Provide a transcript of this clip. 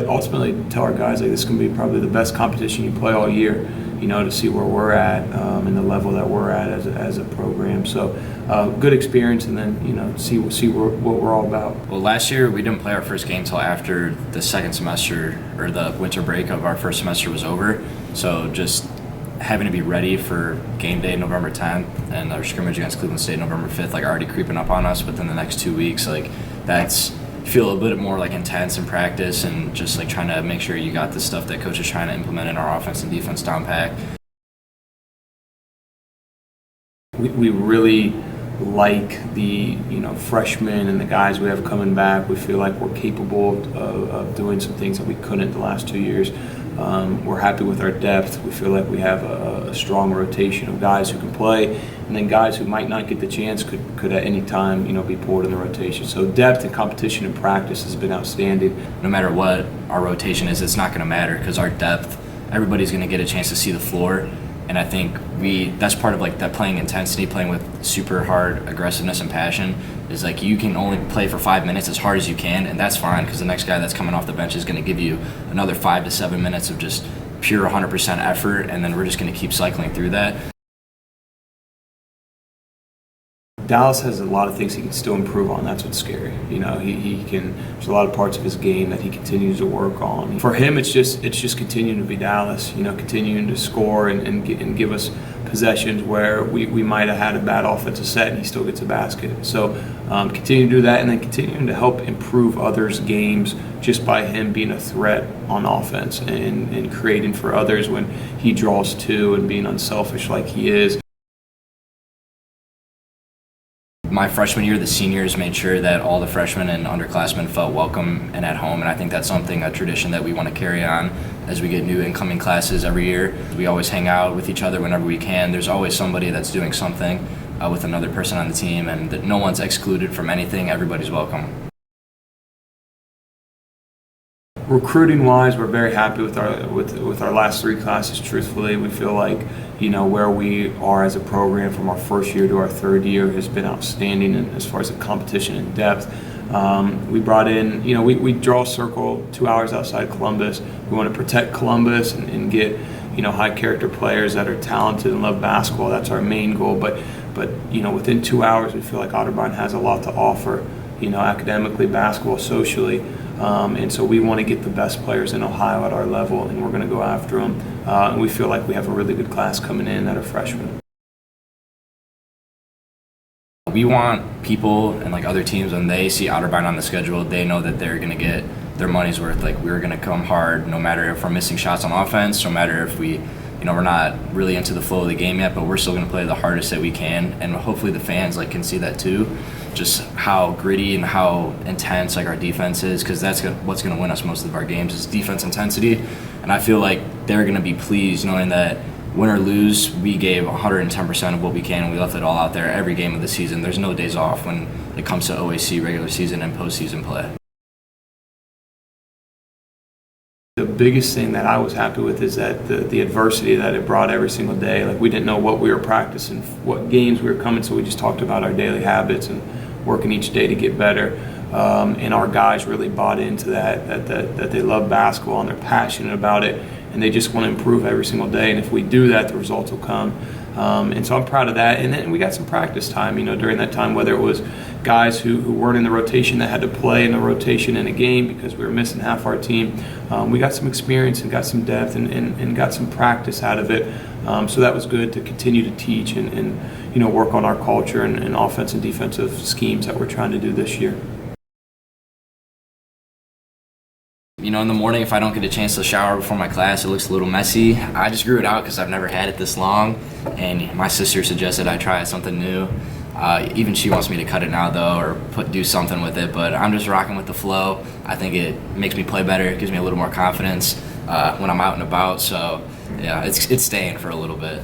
Ultimately, tell our guys like this is going to be probably the best competition you play all year, to see where we're at and the level that we're at as a program. So good experience, and then see what we're all about. Well, last year we didn't play our first game until after the second semester, or the winter break of our first semester was over. So just having to be ready for game day November 10th and our scrimmage against Cleveland State November 5th, like already creeping up on us within the next 2 weeks, like that's feel a bit more like intense in practice, and just like trying to make sure you got the stuff that coach is trying to implement in our offense and defense down pat. We really like the freshmen and the guys we have coming back. We feel like we're capable of doing some things that we couldn't the last 2 years. We're happy with our depth. We feel like we have a strong rotation of guys who can play, and then guys who might not get the chance could at any time be pulled in the rotation. So depth and competition in practice has been outstanding. No matter what our rotation is, it's not going to matter because our depth, everybody's going to get a chance to see the floor. And I think that's part of like that playing intensity, playing with super hard aggressiveness and passion, is like you can only play for 5 minutes as hard as you can, and that's fine because the next guy that's coming off the bench is going to give you another 5 to 7 minutes of just pure 100% effort, and then we're just going to keep cycling through that. Dallas has a lot of things he can still improve on. That's what's scary. He can. There's a lot of parts of his game that he continues to work on. For him, it's just continuing to be Dallas. Continuing to score and give us possessions where we might have had a bad offensive set and he still gets a basket. So continue to do that, and then continuing to help improve others' games just by him being a threat on offense and creating for others when he draws two and being unselfish like he is. My freshman year, the seniors made sure that all the freshmen and underclassmen felt welcome and at home, and I think that's a tradition that we want to carry on as we get new incoming classes every year. We always hang out with each other whenever we can. There's always somebody that's doing something with another person on the team, and that no one's excluded from anything. Everybody's welcome. Recruiting-wise, we're very happy with our last 3 classes. Truthfully, we feel like where we are as a program from our first year to our third year has been outstanding, and as far as the competition and depth. We brought in, we draw a circle 2 hours outside Columbus. We want to protect Columbus and get high character players that are talented and love basketball. That's our main goal. But within 2 hours, we feel like Otterbein has a lot to offer. Academically, basketball, socially. And so we want to get the best players in Ohio at our level, and we're going to go after them. And we feel like we have a really good class coming in that are freshmen. We want people and like other teams, when they see Otterbein on the schedule, they know that they're going to get their money's worth. Like, we're going to come hard no matter if we're missing shots on offense, no matter if we're not really into the flow of the game yet, but we're still going to play the hardest that we can, and hopefully the fans can see that too, just how gritty and how intense our defense is, because that's what's going to win us most of our games is defense intensity. And I feel like they're going to be pleased knowing that win or lose, we gave 110% of what we can, and we left it all out there every game of the season. There's no days off when it comes to OAC regular season and postseason play. The biggest thing that I was happy with is that the adversity that it brought every single day. Like, we didn't know what we were practicing, what games we were coming, so we just talked about our daily habits and working each day to get better. And our guys really bought into that they love basketball and they're passionate about it, and they just want to improve every single day. And if we do that, the results will come. And so I'm proud of that. And then we got some practice time, during that time, whether it was guys who weren't in the rotation that had to play in the rotation in a game because we were missing half our team. We got some experience and got some depth and got some practice out of it. So that was good to continue to teach and work on our culture and offense and defensive schemes that we're trying to do this year. In the morning, if I don't get a chance to shower before my class, it looks a little messy. I just grew it out because I've never had it this long, and my sister suggested I try something new. Even she wants me to cut it now, though, or do something with it, but I'm just rocking with the flow. I think it makes me play better. It gives me a little more confidence when I'm out and about, so yeah, it's staying for a little bit.